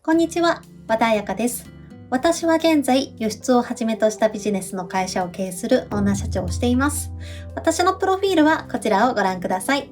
こんにちは、和田彩香です。私は現在、輸出をはじめとしたビジネスの会社を経営するオーナー社長をしています。私のプロフィールはこちらをご覧ください。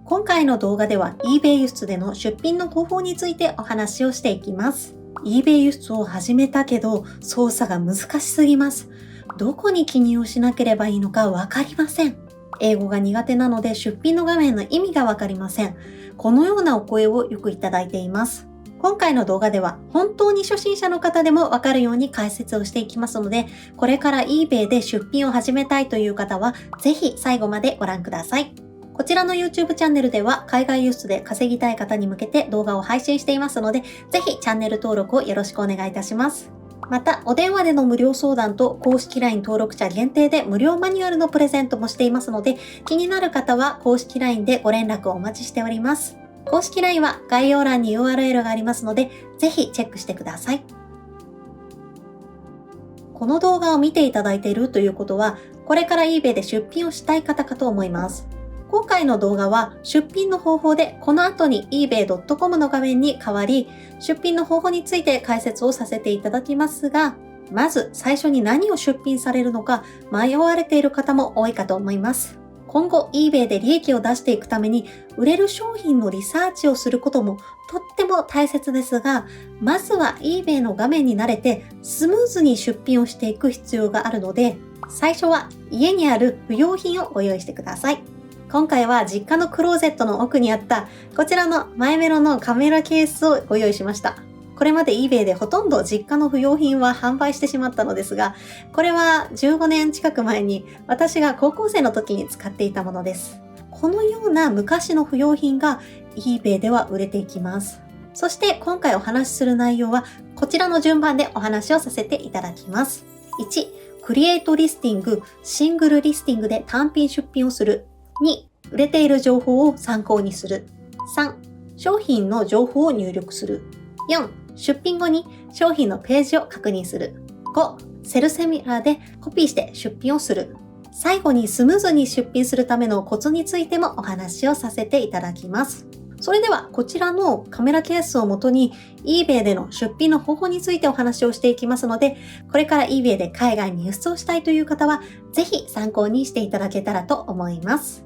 今回の動画では eBay 輸出での出品の方法についてお話をしていきます。eBay 輸出を始めたけど操作が難しすぎます。どこに記入をしなければいいのかわかりません。英語が苦手なので出品の画面の意味がわかりません。このようなお声をよくいただいています。今回の動画では本当に初心者の方でもわかるように解説をしていきますので、これから eBay で出品を始めたいという方はぜひ最後までご覧ください。こちらの YouTube チャンネルでは海外輸出で稼ぎたい方に向けて動画を配信していますので、ぜひチャンネル登録をよろしくお願いいたします。また、お電話での無料相談と公式 LINE 登録者限定で無料マニュアルのプレゼントもしていますので、気になる方は公式 LINE でご連絡をお待ちしております。公式 LINE は概要欄に URL がありますので、ぜひチェックしてください。この動画を見ていただいているということは、これから eBay で出品をしたい方かと思います。今回の動画は出品の方法でこの後に ebay.com の画面に変わり、出品の方法について解説をさせていただきますが、まず最初に何を出品されるのか迷われている方も多いかと思います。今後 eBay で利益を出していくために売れる商品のリサーチをすることもとっても大切ですが、まずは eBay の画面に慣れてスムーズに出品をしていく必要があるので、最初は家にある不要品をご用意してください。今回は実家のクローゼットの奥にあったこちらのマイメロのカメラケースをご用意しました。これまで eBay でほとんど実家の不要品は販売してしまったのですが、これは15年近く前に私が高校生の時に使っていたものです。このような昔の不要品が eBay では売れていきます。そして今回お話しする内容はこちらの順番でお話をさせていただきます。1、クリエイトリスティング、シングルリスティングで単品出品をする。2、売れている情報を参考にする。3、商品の情報を入力する。4、出品後に商品のページを確認する。5、セルセミラーでコピーして出品をする。最後にスムーズに出品するためのコツについてもお話をさせていただきます。それではこちらのカメラケースをもとに eBay での出品の方法についてお話をしていきますので、これから eBay で海外に輸出をしたいという方はぜひ参考にしていただけたらと思います。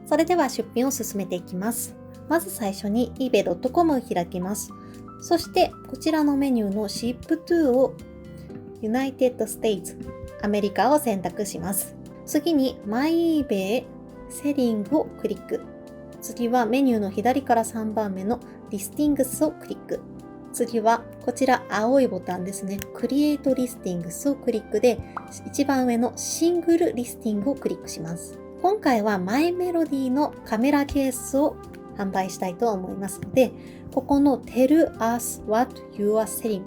それでは出品を進めていきます。まず最初に ebay.com を開きます。そしてこちらのメニューの Ship to を United States アメリカを選択します。次に My eBay セリングをクリック。次はメニューの左から3番目の Listings をクリック。次はこちら青いボタンですね。Create Listings をクリックで一番上のシングルリスティングをクリックします。今回はマイメロディのカメラケースを販売したいと思いますので、ここの Tell us what you are selling、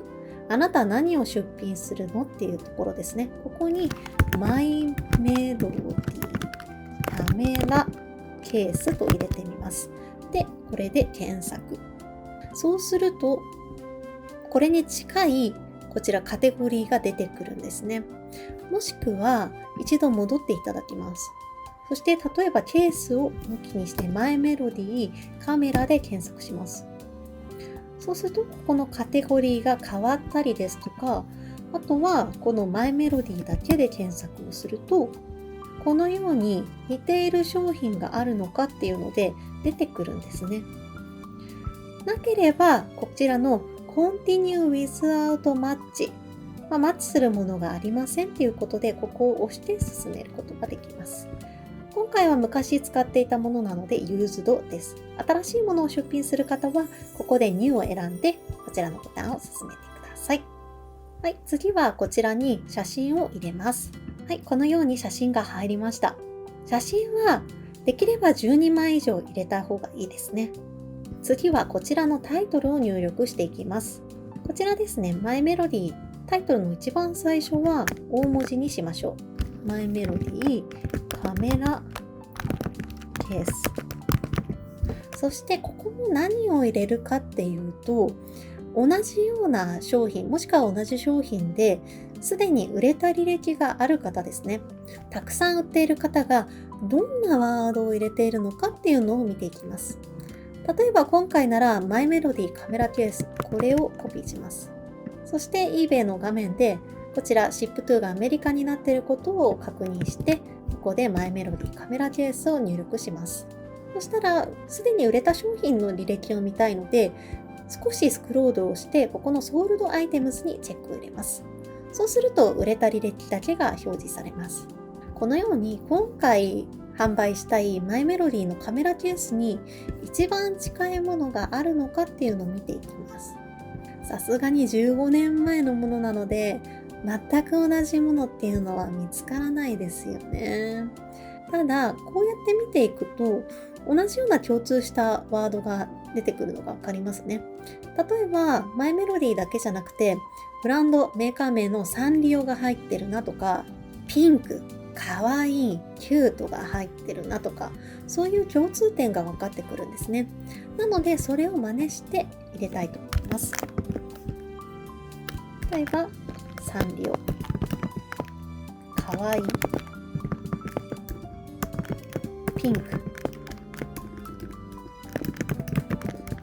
あなた何を出品するのっていうところですね。ここにマイメロディカメラケースと入れてみます。で、これで検索。そうするとこれに近いこちらカテゴリーが出てくるんですね。もしくは一度戻っていただきます。そして例えばケースを抜きにしてマイメロディカメラで検索します。そうするとここのカテゴリーが変わったりですとか、あとはこのマイメロディだけで検索をすると、このように似ている商品があるのかっていうので出てくるんですね。なければこちらの Continue without match、マッチするものがありませんっていうことで、ここを押して進めることができます。今回は昔使っていたものなので Used です。新しいものを出品する方はここで New を選んでこちらのボタンを進めてください。はい、次はこちらに写真を入れます。はい、このように写真が入りました。写真はできれば12枚以上入れた方がいいですね。次はこちらのタイトルを入力していきます。こちらですね、マイメロディタイトルの一番最初は大文字にしましょう。マイメロディカメラケース。そしてここも何を入れるかっていうと、同じような商品もしくは同じ商品ですでに売れた履歴がある方ですね。たくさん売っている方がどんなワードを入れているのかっていうのを見ていきます。例えば今回ならマイメロディカメラケース、これをコピーします。そして eBay の画面でこちら Ship2 がアメリカになっていることを確認して、ここでマイメロディカメラケースを入力します。そしたらすでに売れた商品の履歴を見たいので、少しスクロールをしてここのソールドアイテムズにチェックを入れます。そうすると売れた履歴だけが表示されます。このように今回販売したいマイメロディのカメラケースに一番近いものがあるのかっていうのを見ていきます。さすがに15年前のものなので全く同じものっていうのは見つからないですよね。ただこうやって見ていくと同じような共通したワードが出てくるのがわかりますね。例えばマイメロディだけじゃなくてブランドメーカー名のサンリオが入ってるなとか、ピンク、かわいい、キュートが入ってるなとか、そういう共通点が分かってくるんですね。なのでそれを真似して入れたいと思います。例えばサンリオ、かわいい、ピンク、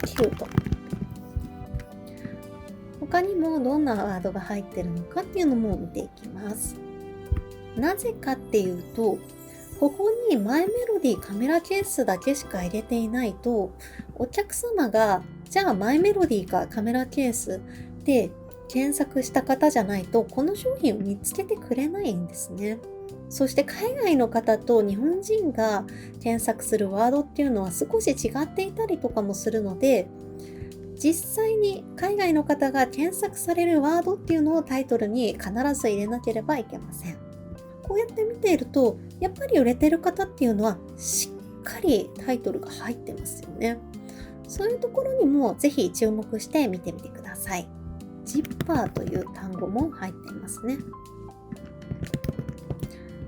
キュート。他にもどんなワードが入ってるのかっていうのも見ていきます。なぜかっていうと、ここにマイメロディカメラケースだけしか入れていないと、お客様がじゃあマイメロディかカメラケースで検索した方じゃないとこの商品を見つけてくれないんですね。そして海外の方と日本人が検索するワードっていうのは少し違っていたりとかもするので、実際に海外の方が検索されるワードっていうのをタイトルに必ず入れなければいけません。こうやって見ていると、やっぱり売れてる方っていうのはしっかりタイトルが入ってますよね。そういうところにもぜひ注目して見てみてください。ジッパーという単語も入っていますね。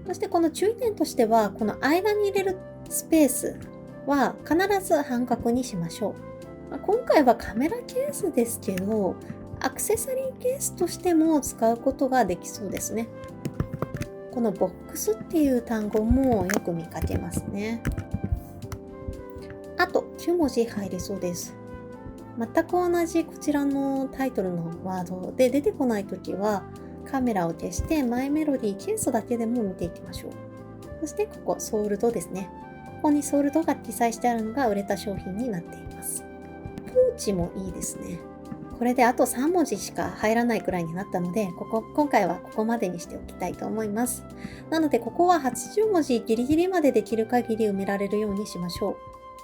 そしてこの注意点としては、この間に入れるスペースは必ず半角にしましょう。今回はカメラケースですけど、アクセサリーケースとしても使うことができそうですね。このボックスっていう単語もよく見かけますね。あと9文字入りそうです。全く同じこちらのタイトルのワードで出てこないときは、カメラを消してマイメロディケースだけでも見ていきましょう。そしてここソールドですね。ここにソールドが記載してあるのが売れた商品になっています。ポーチもいいですね。これであと3文字しか入らないくらいになったので、今回はここまでにしておきたいと思います。なのでここは80文字ギリギリまでできる限り埋められるようにしましょう。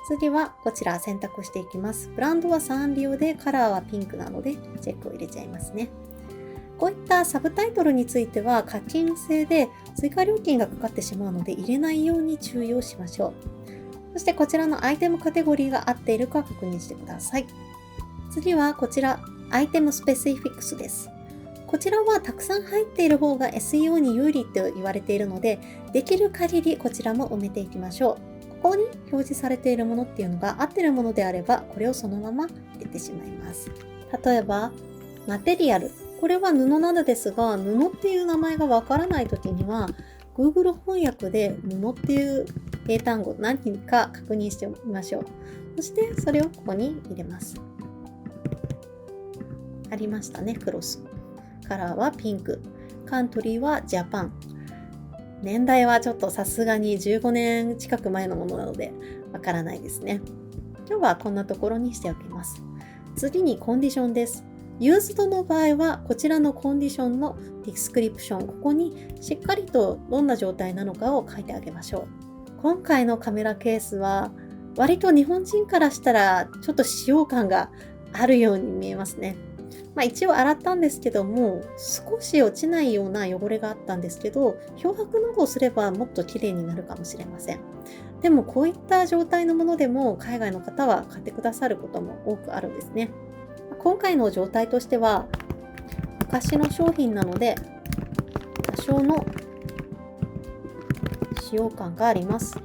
次はこちら選択していきます。ブランドはサンリオでカラーはピンクなのでチェックを入れちゃいますね。こういったサブタイトルについては課金制で追加料金がかかってしまうので入れないように注意をしましょう。そしてこちらのアイテムカテゴリーが合っているか確認してください。次はこちらアイテムスペシフィックスです。こちらはたくさん入っている方が SEO に有利と言われているので、できる限りこちらも埋めていきましょう。ここに表示されているものっていうのが合っているものであれば、これをそのまま入れてしまいます。例えばマテリアル、これは布などですが、布っていう名前がわからないときには Google 翻訳で布っていう英単語何か確認してみましょう。そしてそれをここに入れます。ありましたね。クロス。カラーはピンク。カントリーはジャパン。年代はちょっとさすがに15年近く前のものなのでわからないですね。今日はこんなところにしておきます。次にコンディションです。ユーズドの場合はこちらのコンディションのディスクリプション、ここにしっかりとどんな状態なのかを書いてあげましょう。今回のカメラケースは割と日本人からしたらちょっと使用感があるように見えますね。一応洗ったんですけども、少し落ちないような汚れがあったんですけど、漂白などをすればもっと綺麗になるかもしれません。でもこういった状態のものでも海外の方は買ってくださることも多くあるんですね。今回の状態としては昔の商品なので多少の使用感があります。こ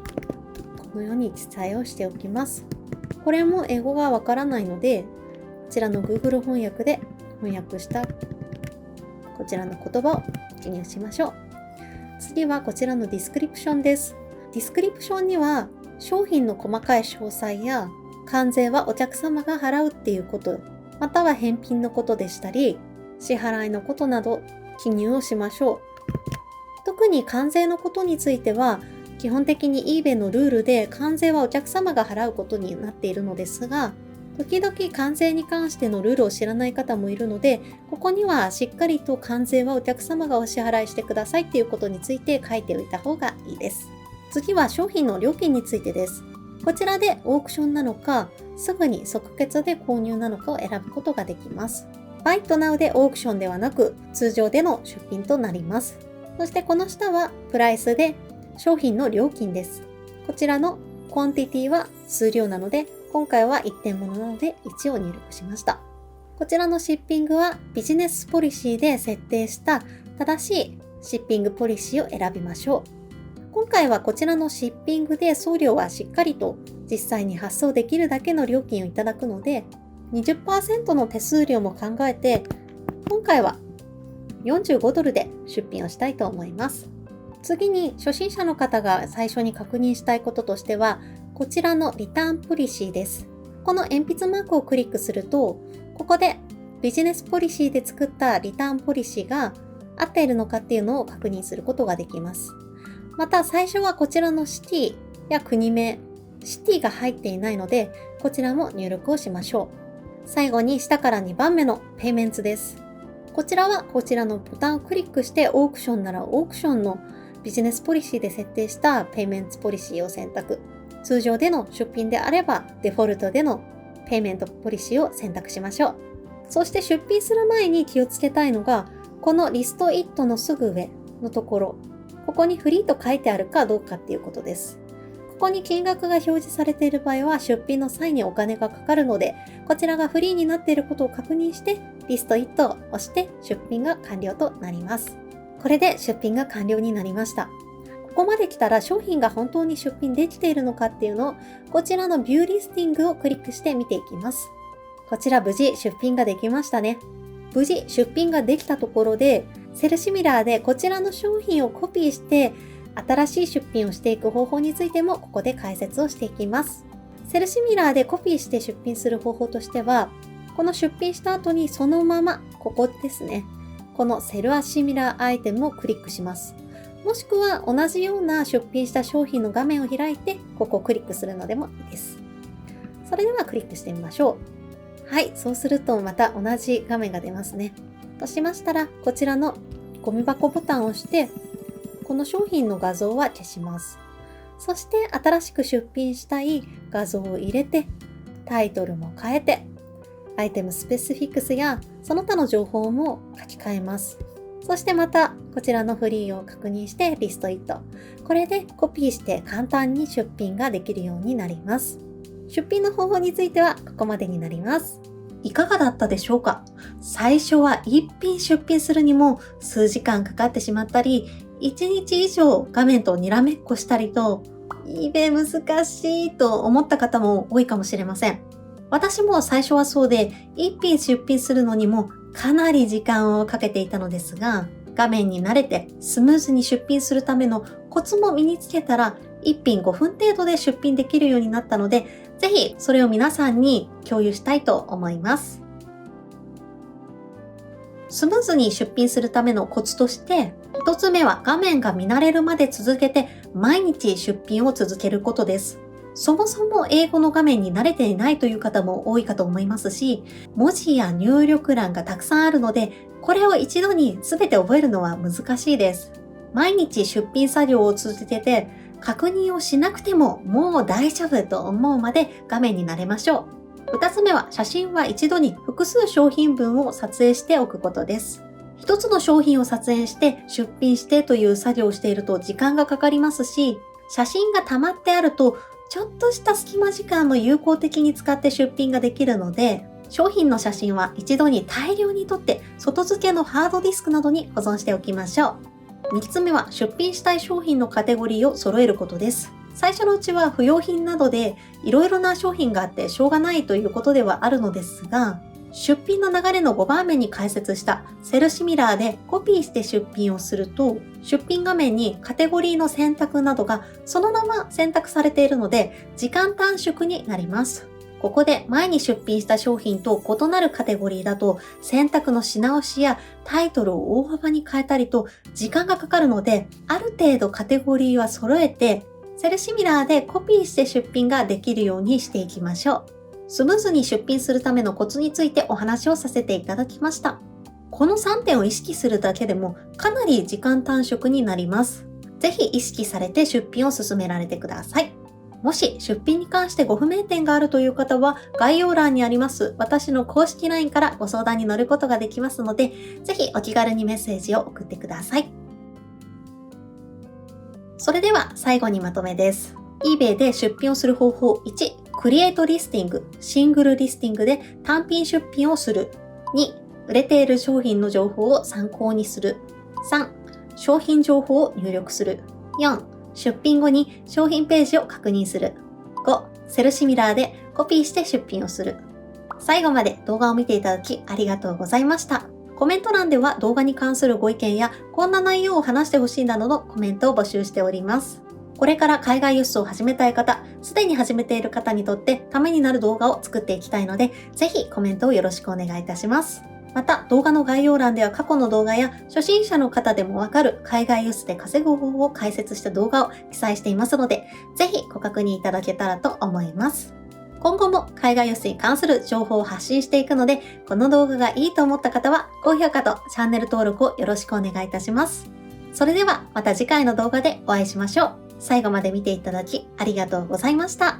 のように記載をしておきます。これも英語がわからないので、こちらの Google 翻訳で翻訳したこちらの言葉を記入しましょう。次はこちらのディスクリプションです。ディスクリプションには商品の細かい詳細や関税はお客様が払うっていうこと、または返品のことでしたり、支払いのことなど記入をしましょう。特に関税のことについては、基本的に eBay のルールで関税はお客様が払うことになっているのですが、時々関税に関してのルールを知らない方もいるので、ここにはしっかりと関税はお客様がお支払いしてくださいっていうことについて書いておいた方がいいです。次は商品の料金についてです。こちらでオークションなのか、すぐに即決で購入なのかを選ぶことができます。バイトナウでオークションではなく、通常での出品となります。そしてこの下はプライスで商品の料金です。こちらのクォンティティは数量なので、今回は1点物なので1を入力しました。こちらのシッピングはビジネスポリシーで設定した正しいシッピングポリシーを選びましょう。今回はこちらのシッピングで送料はしっかりと実際に発送できるだけの料金をいただくので、20% の手数料も考えて、今回は$45で出品をしたいと思います。次に初心者の方が最初に確認したいこととしては、こちらのリターンポリシーです。この鉛筆マークをクリックすると、ここでビジネスポリシーで作ったリターンポリシーが合っているのかっていうのを確認することができます。また最初はこちらのシティや国名、シティが入っていないので、こちらも入力をしましょう。最後に下から2番目のペイメンツです。こちらはこちらのボタンをクリックしてオークションならオークションのビジネスポリシーで設定したペイメントポリシーを選択。通常での出品であればデフォルトでのペイメントポリシーを選択しましょう。そして出品する前に気をつけたいのが、このリストイットのすぐ上のところ、ここにフリーと書いてあるかどうかっていうことです。ここに金額が表示されている場合は出品の際にお金がかかるので、こちらがフリーになっていることを確認して、リストイットを押して出品が完了となります。これで出品が完了になりました。ここまで来たら商品が本当に出品できているのかっていうのを、こちらのビューリスティングをクリックして見ていきます。こちら無事出品ができましたね。無事出品ができたところで、セルシミラーでこちらの商品をコピーして新しい出品をしていく方法についてもここで解説をしていきます。セルシミラーでコピーして出品する方法としては、この出品した後にそのままここですね。このセルアシミラーアイテムをクリックします。もしくは同じような出品した商品の画面を開いてここをクリックするのでもいいです。それではクリックしてみましょう。はい、そうするとまた同じ画面が出ますね。としましたら、こちらのゴミ箱ボタンを押して、この商品の画像は消します。そして新しく出品したい画像を入れて、タイトルも変えて、アイテムスペシフィックスやその他の情報も書き換えます。そしてまたこちらのフリーを確認してリストイット。これでコピーして簡単に出品ができるようになります。出品の方法についてはここまでになります。いかがだったでしょうか？最初は1品出品するにも数時間かかってしまったり、1日以上画面とにらめっこしたりと、eBay 難しいと思った方も多いかもしれません。私も最初はそうで、1品出品するのにもかなり時間をかけていたのですが、画面に慣れてスムーズに出品するためのコツも身につけたら、1品5分程度で出品できるようになったので、ぜひそれを皆さんに共有したいと思います。スムーズに出品するためのコツとして、1つ目は画面が見慣れるまで続けて毎日出品を続けることです。そもそも英語の画面に慣れていないという方も多いかと思いますし、文字や入力欄がたくさんあるので、これを一度に全て覚えるのは難しいです。毎日出品作業を続けて、確認をしなくてももう大丈夫と思うまで画面に慣れましょう。2つ目は写真は一度に複数商品分を撮影しておくことです。一つの商品を撮影して出品してという作業をしていると時間がかかりますし、写真が溜まってあるとちょっとした隙間時間の有効的に使って出品ができるので、商品の写真は一度に大量に撮って外付けのハードディスクなどに保存しておきましょう。3つ目は出品したい商品のカテゴリーを揃えることです。最初のうちは不要品などでいろいろな商品があってしょうがないということではあるのですが、出品の流れの5番目に解説したセルシミラーでコピーして出品をすると、出品画面にカテゴリーの選択などがそのまま選択されているので時間短縮になります。ここで前に出品した商品と異なるカテゴリーだと選択のし直しやタイトルを大幅に変えたりと時間がかかるので、ある程度カテゴリーは揃えてセルシミラーでコピーして出品ができるようにしていきましょう。スムーズに出品するためのコツについてお話をさせていただきました。この3点を意識するだけでもかなり時間短縮になります。ぜひ意識されて出品を進められてください。もし出品に関してご不明点があるという方は概要欄にあります私の公式 LINE からご相談に乗ることができますので、ぜひお気軽にメッセージを送ってください。それでは最後にまとめです。eBay で出品をする方法1、クリエイトリスティング、シングルリスティングで単品出品をする。2、売れている商品の情報を参考にする。3、商品情報を入力する。4、出品後に商品ページを確認する。5、セルシミラーでコピーして出品をする。最後まで動画を見ていただきありがとうございました。コメント欄では動画に関するご意見やこんな内容を話してほしいなどのコメントを募集しております。これから海外輸出を始めたい方、すでに始めている方にとってためになる動画を作っていきたいので、ぜひコメントをよろしくお願いいたします。また動画の概要欄では過去の動画や初心者の方でもわかる海外輸出で稼ぐ方法を解説した動画を記載していますので、ぜひご確認いただけたらと思います。今後も海外輸出に関する情報を発信していくので、この動画がいいと思った方は高評価とチャンネル登録をよろしくお願いいたします。それではまた次回の動画でお会いしましょう。最後まで見ていただきありがとうございました。